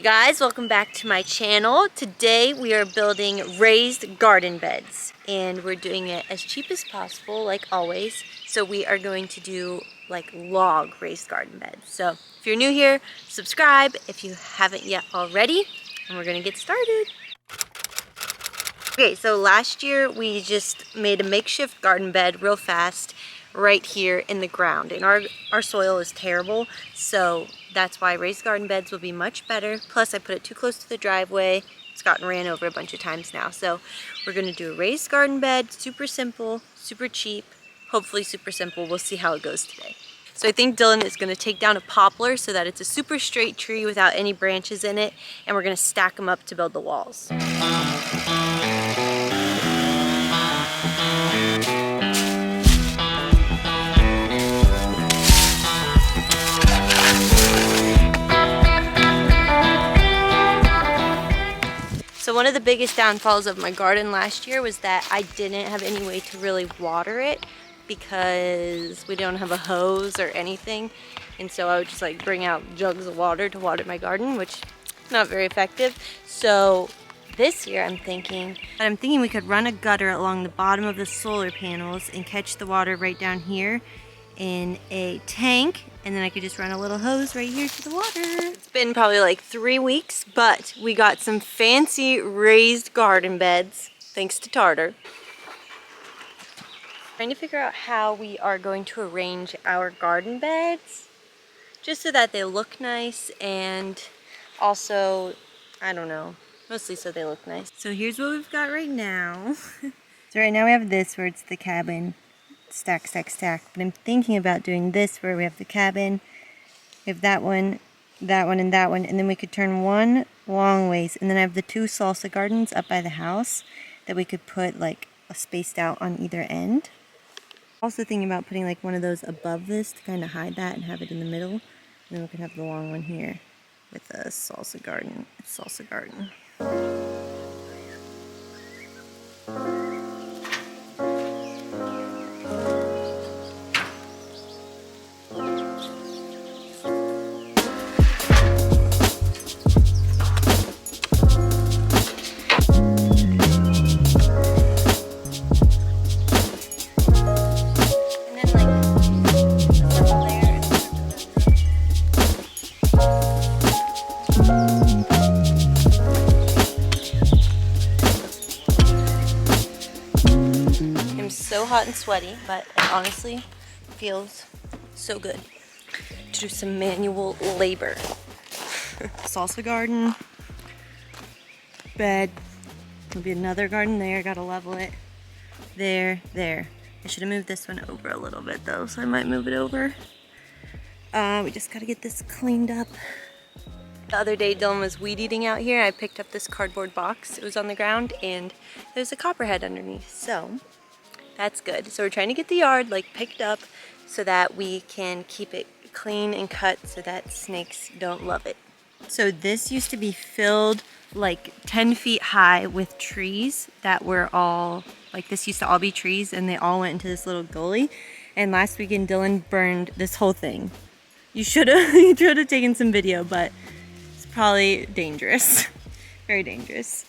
Hey guys, welcome back to my channel. Today we are building raised garden beds and we're doing it as cheap as possible, like always. So we are going to do like log raised garden beds. So if you're new here, subscribe if you haven't yet already, and we're gonna get started. Okay, so last year we just made a makeshift garden bed real fast right here in the ground, and our soil is terrible, so that's why raised garden beds will be much better. Plus I put it too close to the driveway. It's gotten ran over a bunch of times now. So we're gonna do a raised garden bed, super simple, super cheap, hopefully super simple. We'll see how it goes today. So I think Dylan is gonna take down a poplar so that it's a super straight tree without any branches in it, and we're gonna stack them up to build the walls. So one of the biggest downfalls of my garden last year was that I didn't have any way to really water it because we don't have a hose or anything. And so I would just like bring out jugs of water to water my garden, which is not very effective. So this year I'm thinking we could run a gutter along the bottom of the solar panels and catch the water right down here in a tank, and then I could just run a little hose right here to the water. It's been probably like 3 weeks, but we got some fancy raised garden beds thanks to Tartar. Trying to figure out how we are going to arrange our garden beds just so that they look nice, and also, I don't know, mostly so they look nice. So here's what we've got right now. So right now we have this where it's the cabin. Stack, stack, stack. But I'm thinking about doing this where we have the cabin, we have that one, and that one, and then we could turn one long ways, and then I have the 2 salsa gardens up by the house that we could put like spaced out on either end. Also thinking about putting like one of those above this to kind of hide that and have it in the middle, and then we could have the long one here with a salsa garden. So hot and sweaty, but it honestly feels so good to do some manual labor. Salsa garden, bed, there'll be another garden there, gotta level it. There. I should have moved this one over a little bit though, so I might move it over. We just gotta get this cleaned up. The other day Dylan was weed eating out here, and I picked up this cardboard box. It was on the ground and there's a copperhead underneath, so that's good. So we're trying to get the yard like picked up so that we can keep it clean and cut so that snakes don't love it. So this used to be filled like 10 feet high with trees that were all, like this used to all be trees, and they all went into this little gully. And last weekend Dylan burned this whole thing. You should have taken some video, but it's probably dangerous. Very dangerous.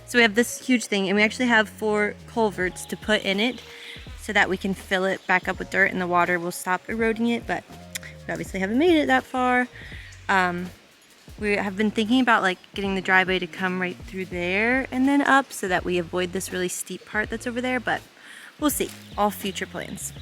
So we have this huge thing, and we actually have 4 culverts to put in it so that we can fill it back up with dirt and the water will stop eroding it, but we obviously haven't made it that far. We have been thinking about like getting the driveway to come right through there and then up so that we avoid this really steep part that's over there, but we'll see. All future plans.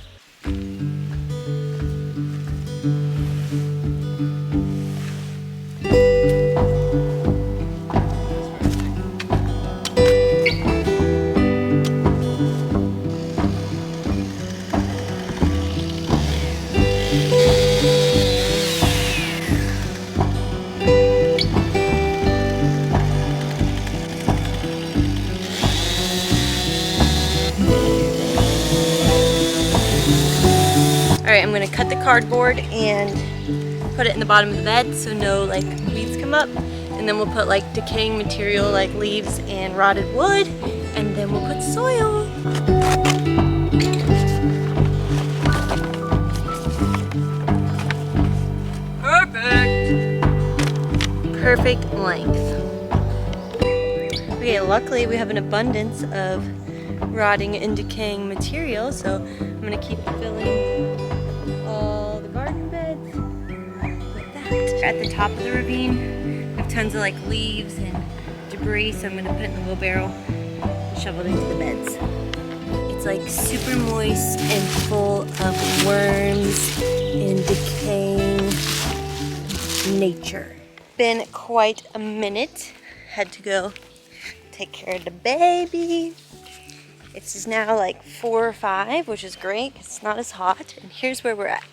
Alright, I'm gonna cut the cardboard and put it in the bottom of the bed so no like weeds come up, and then we'll put like decaying material like leaves and rotted wood, and then we'll put soil. Perfect! perfect length. Okay, luckily we have an abundance of rotting and decaying material, so I'm gonna keep filling all the garden beds with that. At the top of the ravine, we have tons of like leaves and debris, so I'm gonna put it in the wheelbarrow and shovel it into the beds. It's like super moist and full of worms and decaying nature. Been quite a minute. Had to go take care of the baby. It's now like 4 or 5, which is great because it's not as hot. And here's where we're at.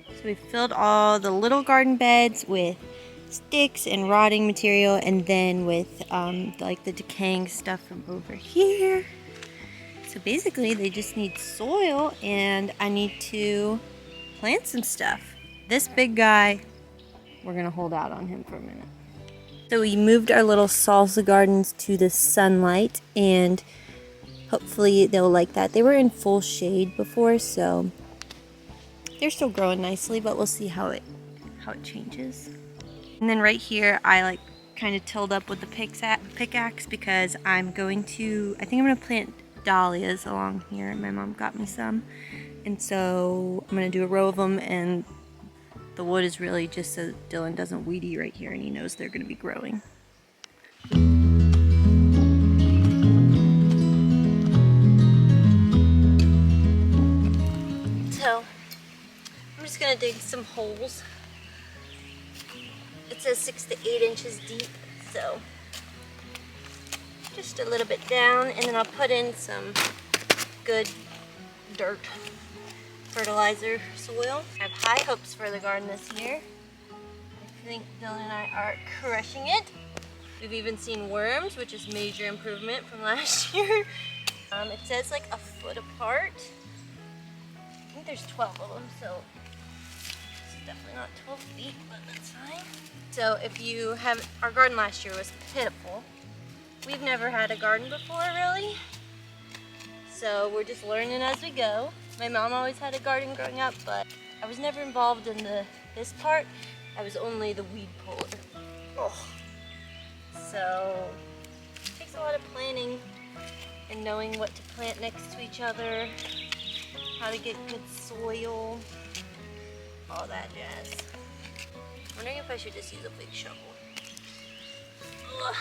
So we filled all the little garden beds with sticks and rotting material, and then with like the decaying stuff from over here. So basically they just need soil, and I need to plant some stuff. This big guy, we're gonna hold out on him for a minute. So we moved our little salsa gardens to the sunlight, and hopefully they'll like that. They were in full shade before, so they're still growing nicely, but we'll see how it changes. And then right here, I like kind of tilled up with the pickaxe because I think I'm gonna plant dahlias along here. My mom got me some. And so I'm gonna do a row of them, and the wood is really just so Dylan doesn't weed eat right here, and he knows they're gonna be growing. So I'm just gonna dig some holes. It says 6 to 8 inches deep, so just a little bit down, and then I'll put in some good dirt fertilizer soil. I have high hopes for the garden this year. I think Dylan and I are crushing it. We've even seen worms, which is major improvement from last year. It says like a foot apart. I think there's 12 of them, so it's definitely not 12 feet, but that's fine. So if you have, our garden last year was pitiful. We've never had a garden before, really. So we're just learning as we go. My mom always had a garden growing up, but I was never involved in this part. I was only the weed puller. Oh. So it takes a lot of planning and knowing what to plant next to each other, how to get good soil, all that jazz. I'm wondering if I should just use a big shovel. Ugh.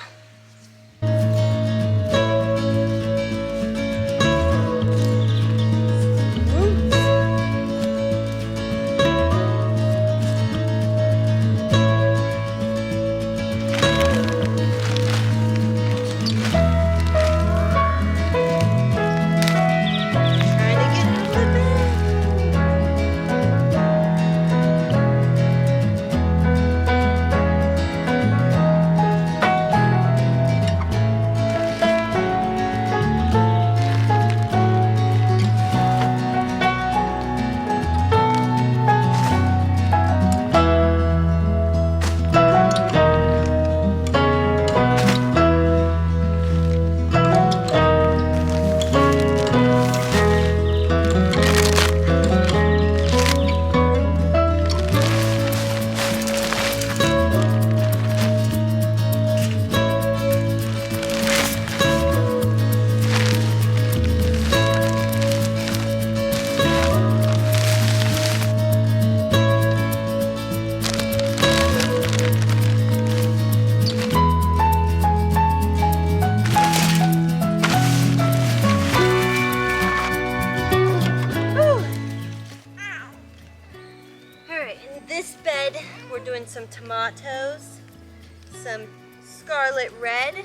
Some tomatoes, some scarlet red,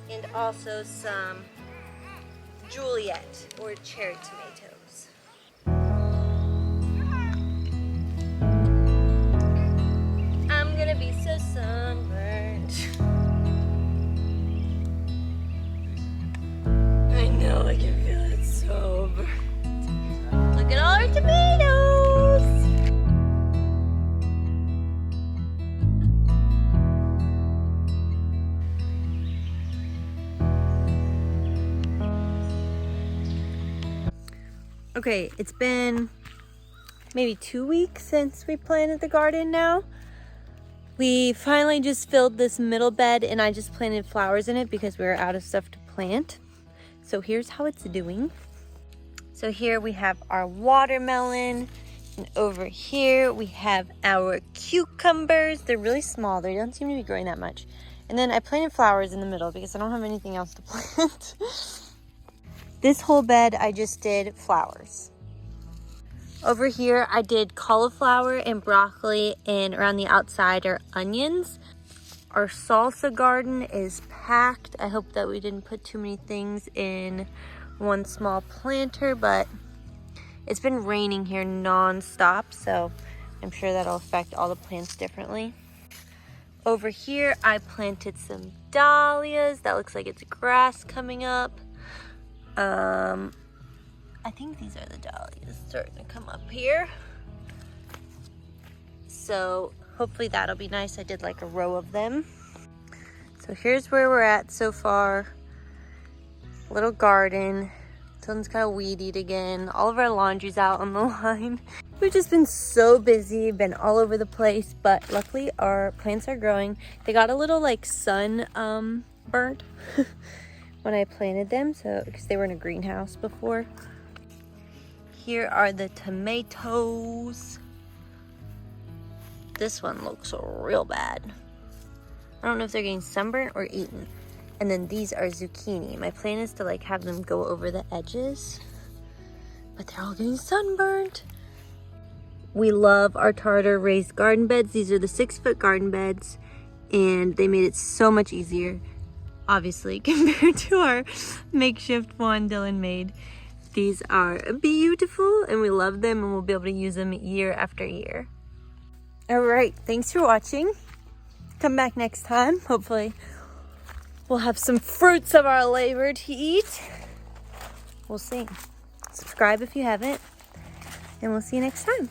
and also some Juliet or cherry tomatoes. I'm gonna be so sunburned. I know, I can feel it so burnt. Look at all our tomatoes! Okay, it's been maybe 2 weeks since we planted the garden now. We finally just filled this middle bed and I just planted flowers in it because we were out of stuff to plant. So here's how it's doing. So here we have our watermelon, and over here we have our cucumbers. They're really small. They don't seem to be growing that much. And then I planted flowers in the middle because I don't have anything else to plant. This whole bed I just did flowers. Over here I did cauliflower and broccoli, and around the outside are onions. Our salsa garden is packed. I hope that we didn't put too many things in one small planter, but it's been raining here non-stop, so I'm sure that'll affect all the plants differently. Over here I planted some dahlias. That looks like it's grass coming up. I think these are the dahlias starting to come up here. So hopefully that'll be nice. I did like a row of them. So here's where we're at so far. Little garden. This one's kind of weedied again. All of our laundry's out on the line. We've just been so busy, been all over the place, but luckily our plants are growing. They got a little like sun burnt when I planted them, so because they were in a greenhouse before. Here are the tomatoes. This one looks real bad. I don't know if they're getting sunburnt or eaten. And then these are zucchini. My plan is to like have them go over the edges, but they're all getting sunburnt. We love our Tartar raised garden beds. These are the 6-foot garden beds, and they made it so much easier, obviously, compared to our makeshift one Dylan made. These are beautiful, and we love them, and we'll be able to use them year after year. All right, thanks for watching. Come back next time. Hopefully we'll have some fruits of our labor to eat. We'll see. Subscribe if you haven't, and we'll see you next time.